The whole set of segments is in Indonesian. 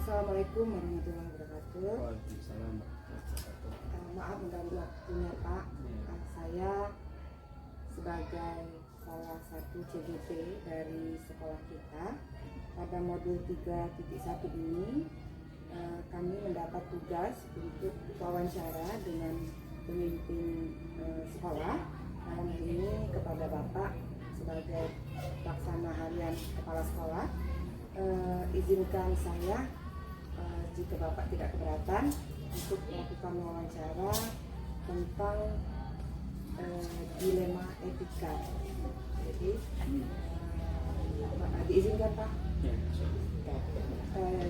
Assalamualaikum warahmatullahi wabarakatuh. Waalaikumsalam warahmatullahi wabarakatuh. Maaf mengganggu waktunya Pak. Ya. Saya sebagai salah satu CGP dari sekolah kita pada modul 3.1 ini kami mendapat tugas untuk wawancara dengan pemimpin sekolah. Dalam hal ini kepada Bapak sebagai pelaksana harian kepala sekolah, izinkan saya jika Bapak tidak keberatan untuk melakukan wawancara tentang dilema etika. Jadi diizinkan Pak? Ya,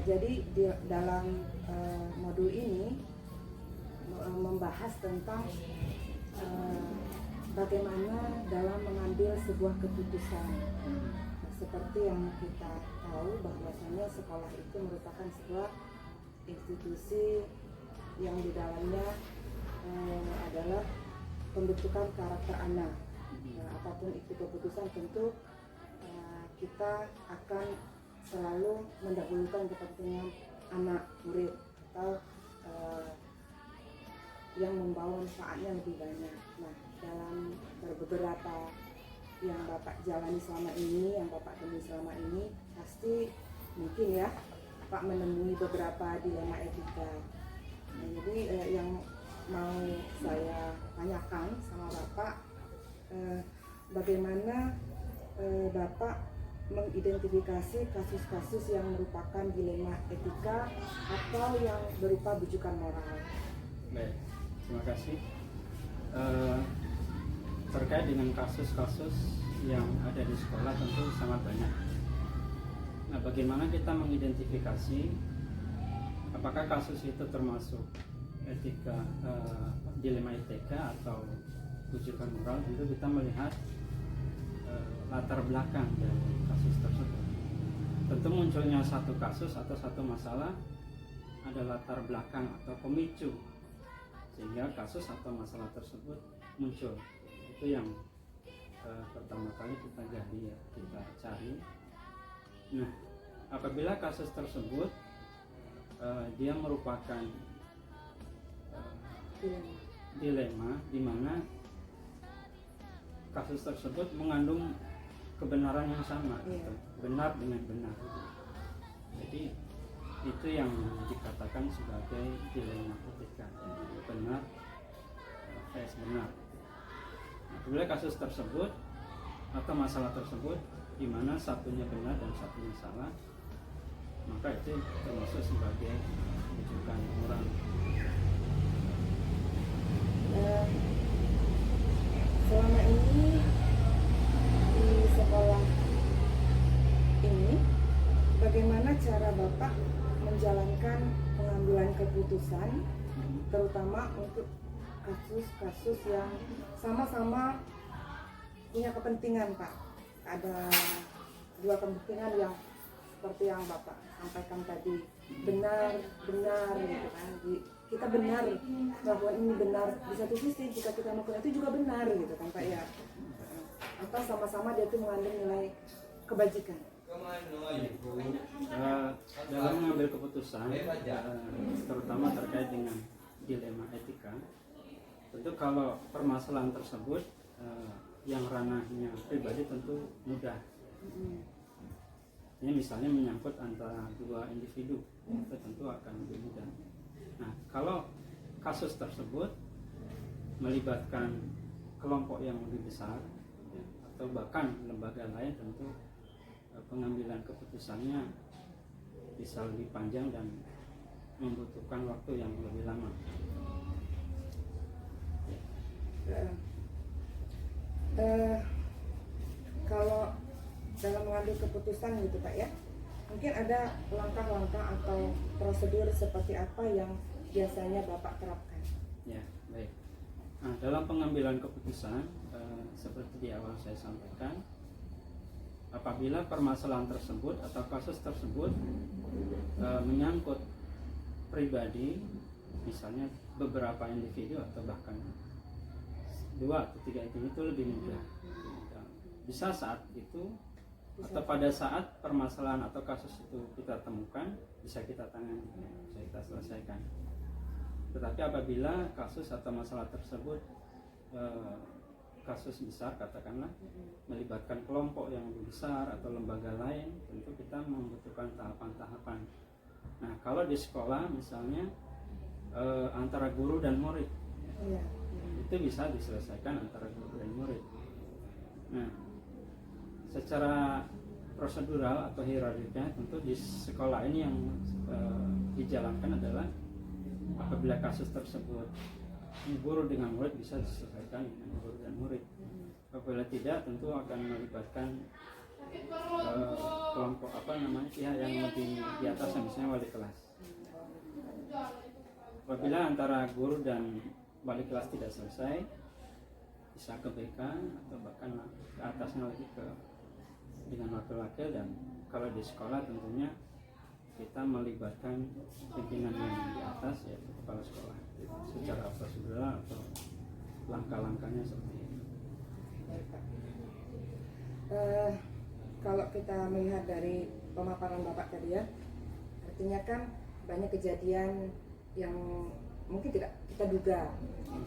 Jadi di dalam modul ini membahas tentang bagaimana dalam mengambil sebuah keputusan. Seperti yang kita tahu bahwasanya sekolah itu merupakan sebuah institusi yang di dalamnya adalah pembentukan karakter anak. Apapun itu keputusan, tentu kita akan selalu mendahulukan kepentingan anak murid atau yang membawa manfaatnya lebih banyak. Nah, dalam beberapa yang Bapak jalani selama ini, yang Bapak temui selama ini, pasti mungkin ya Pak menemui beberapa dilema etika. Nah, jadi yang mau saya tanyakan sama Bapak, bagaimana Bapak mengidentifikasi kasus-kasus yang merupakan dilema etika atau yang berupa bujukan moral. baik, terima kasih. Terkait dengan kasus-kasus yang ada di sekolah tentu sangat banyak. Nah, bagaimana kita mengidentifikasi apakah kasus itu termasuk etika, dilema etika atau bujukan moral? Tentu kita melihat latar belakang dari kasus tersebut. Tentu munculnya satu kasus atau satu masalah ada latar belakang atau pemicu sehingga kasus atau masalah tersebut muncul. Itu yang pertama kali kita gali, ya, kita cari. Nah, apabila kasus tersebut dia merupakan dilema di mana kasus tersebut mengandung kebenaran yang sama, gitu. Benar dengan benar. Jadi itu yang dikatakan sebagai dilema etika, benar versus benar. Apabila kasus tersebut atau masalah tersebut di mana satunya benar dan satunya salah, maka itu termasuk sebagai bujukan moral. Selama ini di sekolah ini, bagaimana cara Bapak menjalankan pengambilan keputusan, terutama untuk kasus-kasus yang sama-sama punya kepentingan, Pak? Ada dua kepentingan yang seperti yang Bapak sampaikan tadi, benar gitu kan. Kita benar bahwa ini benar, di satu sisi jika kita melakukan itu juga benar gitu kan Pak ya. Atau sama-sama dia itu mengandung nilai kebajikan. Dalam mengambil keputusan, terutama terkait dengan dilema etika, tentu kalau permasalahan tersebut yang ranahnya pribadi tentu mudah. Ini misalnya menyangkut antara dua individu, itu tentu akan lebih mudah. Nah, kalau kasus tersebut melibatkan kelompok yang lebih besar, ya, atau bahkan lembaga lain, tentu pengambilan keputusannya bisa lebih panjang dan membutuhkan waktu yang lebih lama. Kalau dalam mengambil keputusan gitu Pak ya, mungkin ada langkah-langkah atau prosedur seperti apa yang biasanya Bapak terapkan? Ya, baik. Nah, dalam pengambilan keputusan, seperti di awal saya sampaikan, apabila permasalahan tersebut atau kasus tersebut menyangkut pribadi, misalnya beberapa individu atau bahkan 2 atau 3 individu, itu lebih mudah. Bisa saat itu atau pada saat permasalahan atau kasus itu kita temukan, bisa kita tangani, bisa kita selesaikan. Tetapi apabila kasus atau masalah tersebut kasus besar, katakanlah melibatkan kelompok yang lebih besar atau lembaga lain, tentu kita membutuhkan tahapan-tahapan. Nah, kalau di sekolah misalnya antara guru dan murid, itu bisa diselesaikan antara guru dan murid. Nah, secara prosedural atau hierarkinya tentu di sekolah ini yang dijalankan adalah apabila kasus tersebut guru dengan murid bisa diselesaikan dengan guru dan murid. Apabila tidak, tentu akan melibatkan kelompok pihak yang lebih di atas, misalnya wali kelas. Apabila antara guru dan wali kelas tidak selesai, bisa ke BK atau bahkan ke atasnya lagi dengan wakil-wakil. Dan kalau di sekolah tentunya kita melibatkan pimpinan yang di atas, yaitu kepala sekolah, secara prosedural atau langkah-langkahnya seperti ini. Kalau kita melihat dari pemaparan Bapak tadi ya, artinya kan banyak kejadian yang mungkin tidak kita duga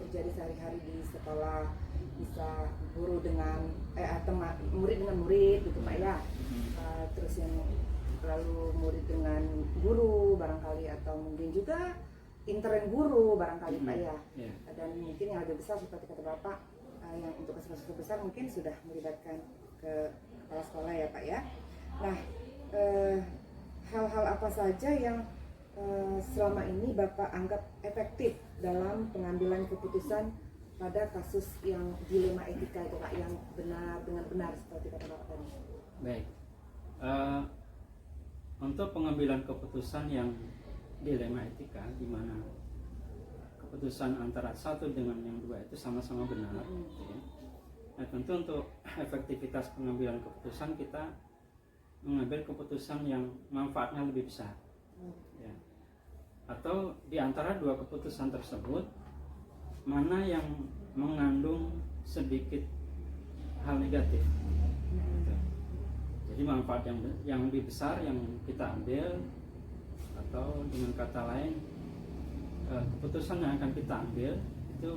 terjadi sehari-hari di sekolah, bisa guru dengan atau murid dengan murid gitu Pak ya. Terus yang lalu murid dengan guru barangkali, atau mungkin juga intern guru barangkali Pak ya. Dan mungkin yang lebih besar seperti kata Bapak, yang untuk kasus-kasus besar mungkin sudah melibatkan ke kepala sekolah ya Pak ya. Nah, hal-hal apa saja yang selama ini Bapak anggap efektif dalam pengambilan keputusan pada kasus yang dilema etika itu Pak, yang benar dengan benar seperti kata Bapak tadi? Baik. Untuk pengambilan keputusan yang dilema etika, di mana keputusan antara satu dengan yang dua itu sama-sama benar, ya. Nah, tentu untuk efektivitas pengambilan keputusan, kita mengambil keputusan yang manfaatnya lebih besar, ya. Atau di antara dua keputusan tersebut, mana yang mengandung sedikit hal negatif. Jadi manfaat yang lebih besar yang kita ambil, atau dengan kata lain keputusan yang akan kita ambil itu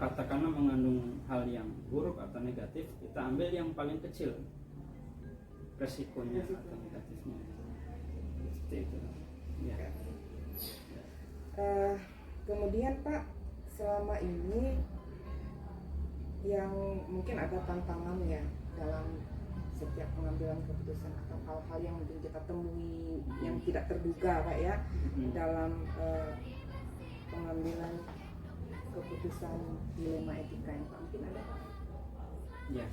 katakanlah mengandung hal yang buruk atau negatif, kita ambil yang paling kecil resikonya atau negatifnya. Seperti itu. Ya. Kemudian Pak, selama ini yang mungkin ada tantangan ya dalam setiap pengambilan keputusan, atau hal-hal yang mungkin kita temui yang tidak terduga Pak ya, dalam pengambilan keputusan dilema etika yang Pak mungkin ada Pak? Ya,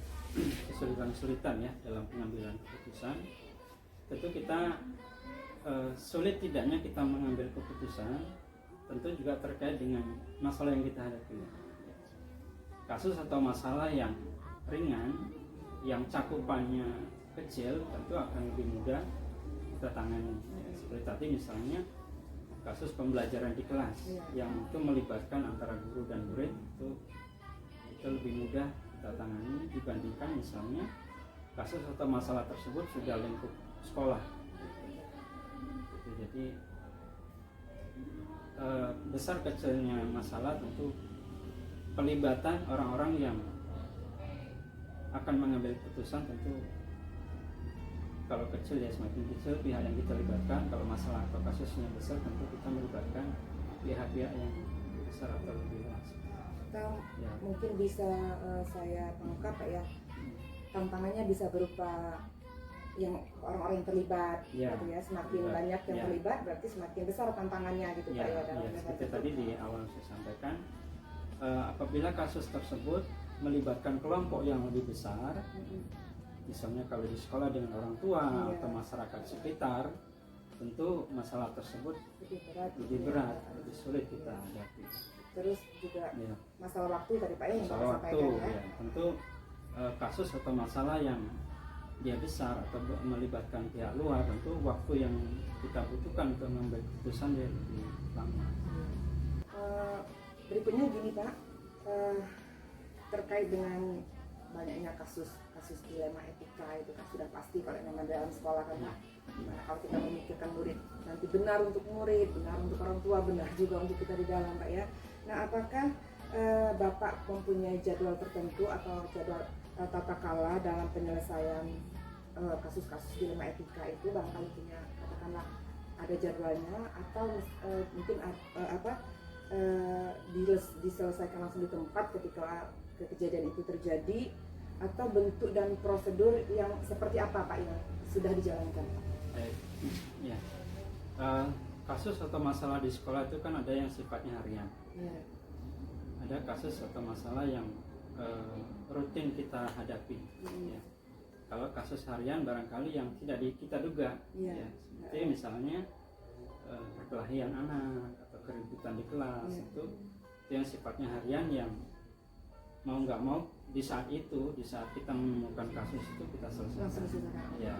kesulitan-kesulitan ya dalam pengambilan keputusan. Tentu kita sulit tidaknya kita mengambil keputusan tentu juga terkait dengan masalah yang kita hadapi. Kasus atau masalah yang ringan, yang cakupannya kecil, tentu akan lebih mudah kita tangani. Seperti tadi misalnya kasus pembelajaran di kelas yang itu melibatkan antara guru dan murid, itu lebih mudah kita tangani dibandingkan misalnya kasus atau masalah tersebut sudah lingkup sekolah. Jadi besar kecilnya masalah tentu pelibatan orang-orang yang akan mengambil keputusan, tentu kalau kecil ya semakin kecil pihak yang kita libatkan. Kalau masalah atau kasusnya besar, tentu kita melibatkan pihak-pihak yang besar atau lebih luas. Ya. Mungkin bisa saya tangkap Pak ya, tantangannya bisa berupa yang orang-orang yang terlibat, gitu ya. Semakin banyak yang terlibat, berarti semakin besar tantangannya gitu Pak ya. Seperti tadi di awal saya sampaikan, apabila kasus tersebut melibatkan kelompok yang lebih besar, misalnya kalau di sekolah dengan orang tua atau masyarakat sekitar, tentu masalah tersebut lebih berat, lebih sulit kita hadapi. Terus juga masalah waktu tadi Pak ya, masalah waktu ya. Tentu kasus atau masalah yang dia besar atau melibatkan pihak luar, tentu waktu yang kita butuhkan untuk mengambil keputusan dia lebih lama. Berikutnya gini Pak, terkait dengan banyaknya kasus kasus dilema etika itu kan sudah pasti kalau memang dalam sekolah kan Pak. Gimana kalau kita memikirkan murid nanti benar untuk murid, benar untuk orang tua, benar juga untuk kita di dalam Pak ya. Nah apakah Bapak mempunyai jadwal tertentu atau jadwal tata kala dalam penyelesaian kasus-kasus dilema etika itu, barangkali punya katakanlah ada jadwalnya atau mungkin diselesaikan langsung di tempat ketika kejadian itu terjadi, atau bentuk dan prosedur yang seperti apa Pak yang sudah dijalankan Pak? Ya. Kasus atau masalah di sekolah itu kan ada yang sifatnya harian, Ya. ada kasus atau masalah yang rutin kita hadapi. Ya. Kalau kasus harian barangkali yang tidak kita duga, Ya. ya. Seperti misalnya perkelahian anak atau keributan di kelas, Ya. itu yang sifatnya harian, yang mau nggak mau di saat kita menemukan kasus itu kita selesaikan. Langsung diselesaikan. Ya.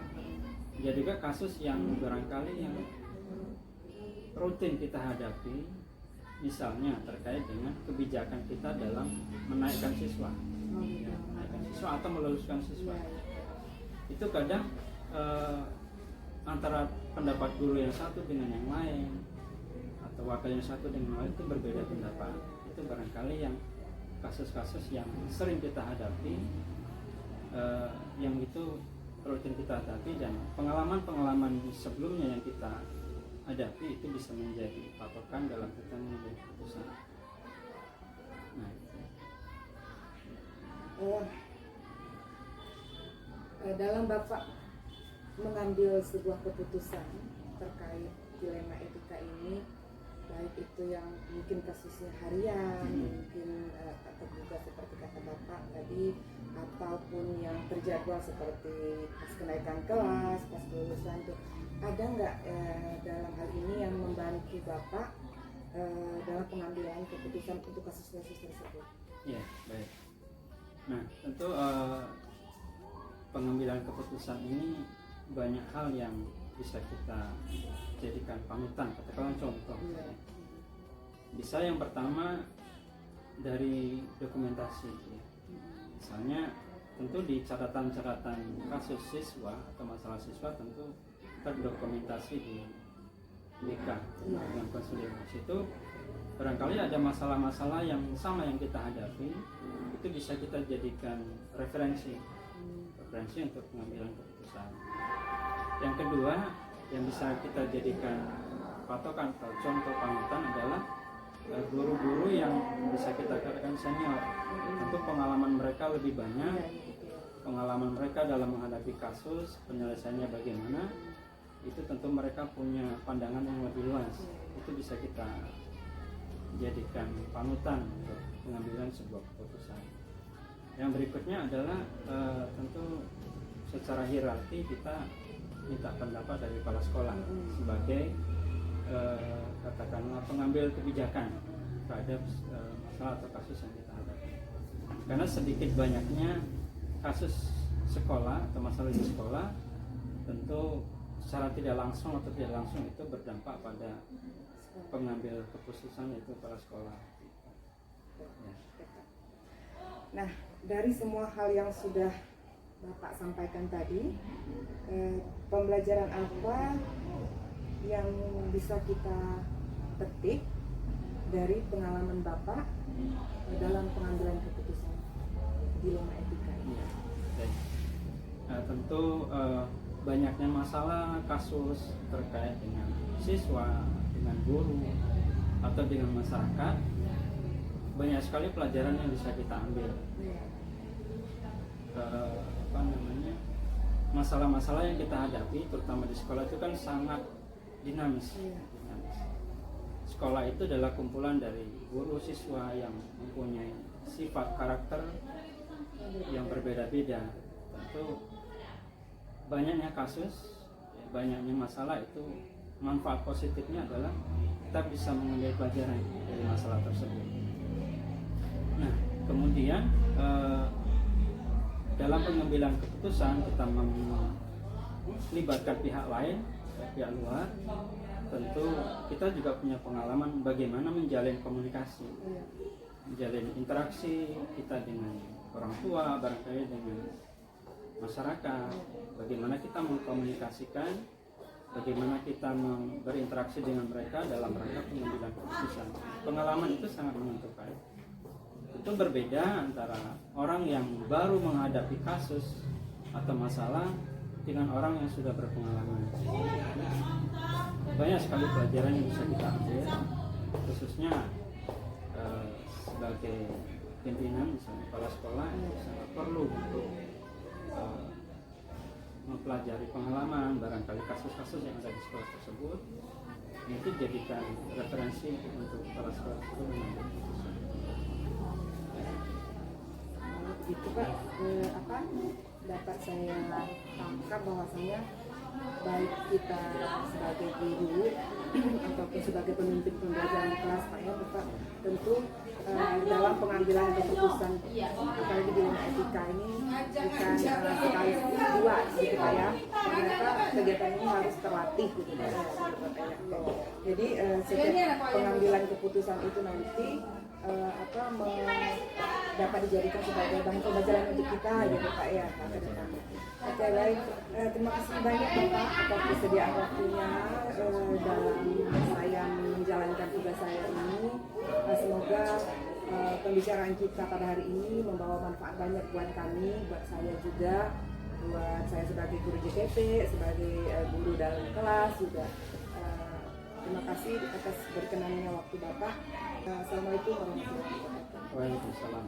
Ya juga kasus yang barangkali yang rutin kita hadapi, misalnya terkait dengan kebijakan kita dalam menaikkan siswa, ya, menaikkan siswa atau meluluskan siswa. Ya. Itu kadang antara pendapat guru yang satu dengan yang lain atau wakil yang satu dengan yang lain itu berbeda pendapat. Itu barangkali yang kasus-kasus yang sering kita hadapi, yang itu rutin kita hadapi, dan pengalaman-pengalaman sebelumnya yang kita hadapi itu bisa menjadi patokan dalam kita mengambil keputusan. Nah, dalam Bapak mengambil sebuah keputusan terkait dilema etika ini, baik itu yang mungkin kasusnya harian, mungkin terduga seperti kata Bapak tadi, ataupun yang terjadwal seperti pas kenaikan kelas, pas kelulusan itu, ada nggak dalam hal ini yang membantu Bapak dalam pengambilan keputusan untuk kasus-kasus tersebut? ya, baik. Nah, tentu pengambilan keputusan ini banyak hal yang bisa kita jadikan panutan, katakanlah contoh. Ya. Bisa yang pertama dari dokumentasi, ya. Misalnya tentu di catatan-catatan kasus siswa atau masalah siswa tentu terdokumentasi di BK dengan konsolidasi itu. Barangkali ada masalah-masalah yang sama yang kita hadapi, itu bisa kita jadikan referensi untuk pengambilan keputusan. Yang kedua yang bisa kita jadikan patokan atau contoh panutan adalah guru-guru yang bisa kita katakan senior. Tentu pengalaman mereka lebih banyak, pengalaman mereka dalam menghadapi kasus, penyelesaiannya bagaimana, itu tentu mereka punya pandangan yang lebih luas. Itu bisa kita jadikan panutan untuk pengambilan sebuah keputusan. Yang berikutnya adalah tentu secara hierarki kita minta pendapat dari kepala sekolah sebagai katakanlah pengambil kebijakan terhadap masalah atau kasus yang kita hadapi. Karena sedikit banyaknya kasus sekolah atau masalah di sekolah tentu secara tidak langsung atau tidak langsung itu berdampak pada pengambil keputusan, yaitu kepala sekolah. Ya. Nah, dari semua hal yang sudah Bapak sampaikan tadi, pembelajaran apa yang bisa kita petik dari pengalaman Bapak dalam pengambilan keputusan dilema etika ini? Tentu banyaknya masalah kasus terkait dengan siswa, dengan guru, atau dengan masyarakat, banyak sekali pelajaran yang bisa kita ambil. Masalah-masalah yang kita hadapi terutama di sekolah itu kan sangat dinamis. Sekolah itu adalah kumpulan dari guru siswa yang mempunyai sifat karakter yang berbeda-beda. Tentu banyaknya kasus, banyaknya masalah itu manfaat positifnya adalah kita bisa mengambil pelajaran dari masalah tersebut. Nah, kemudian dalam pengambilan keputusan kita melibatkan pihak lain, pihak luar. Tentu kita juga punya pengalaman bagaimana menjalin komunikasi, menjalin interaksi kita dengan orang tua, barangkali dengan masyarakat, bagaimana kita mengkomunikasikan, bagaimana kita berinteraksi dengan mereka dalam rangka pengambilan keputusan. Pengalaman itu sangat menentukan. Itu berbeda antara orang yang baru menghadapi kasus atau masalah dengan orang yang sudah berpengalaman. Banyak sekali pelajaran yang bisa kita ambil, khususnya sebagai pimpinan, misalnya kepala sekolah, sangat perlu untuk mempelajari pengalaman, barangkali kasus-kasus yang ada di sekolah tersebut, itu jadikan referensi untuk kepala sekolah itu mengambil keputusan. Begitu Pak, dapat saya tangkap bahwasanya baik kita sebagai guru ataupun sebagai pemimpin pembelajaran kelas Pak ya Bapak, tentu dalam pengambilan keputusan apalagi di bidang etika ini bukan sekali dua gitu Pak ya, ternyata kegiatan ini harus terlatih gitu Pak ya. Jadi setiap pengambilan keputusan itu nanti dapat dijadikan sebagai bahan pembelajaran untuk kita gitu Pak ya Pak ke depannya. Oke baik, terima kasih banyak Bapak atas kesediaan waktunya dalam saya menjalankan tugas saya ini. Semoga pembicaraan kita pada hari ini membawa manfaat banyak buat kami, buat saya juga, buat saya sebagai guru JKP, sebagai guru dalam kelas juga. Terima kasih atas berkenannya waktu Bapak. Assalamualaikum warahmatullahi wabarakatuh. Waalaikumsalam.